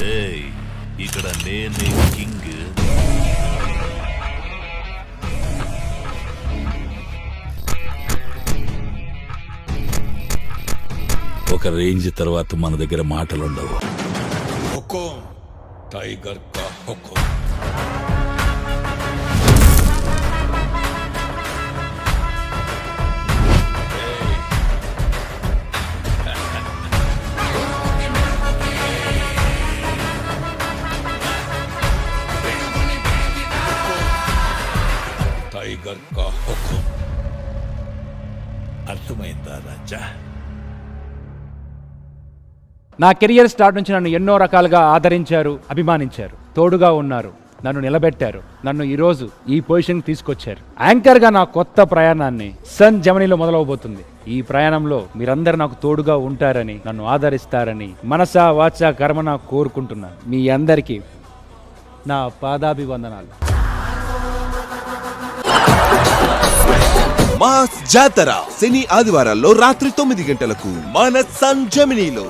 ఏయ్, ఇక్కడ నేనే కింగ్. ఒక రేంజ్ తర్వాత మన దగ్గర మాటలుండవు. హుకుం టైగర్ కా హుకుం. టైగర్ కా హుకుం. అర్థమైందా రాజా? నా కెరియర్ స్టార్ట్ నుంచి నన్ను ఎన్నో రకాలుగా ఆదరించారు, అభిమానించారు, తోడుగా ఉన్నారు, నన్ను నిలబెట్టారు, నన్ను ఈరోజు ఈ పొజిషన్ తీసుకొచ్చారు. యాంకర్గా నా కొత్త ప్రయాణాన్ని సన్ జెమినీలో మొదలవబోతుంది. ఈ ప్రయాణంలో మీరందరూ నాకు తోడుగా ఉంటారని, నన్ను ఆదరిస్తారని మనసా వాచా కర్మన కోరుకుంటున్నాను. మీ అందరికీ నా పాదాభివందనాలు. మాస్ జాతర శని ఆదివారాల్లో రాత్రి 9 గంటలకు మన సన్ జెమినీలో.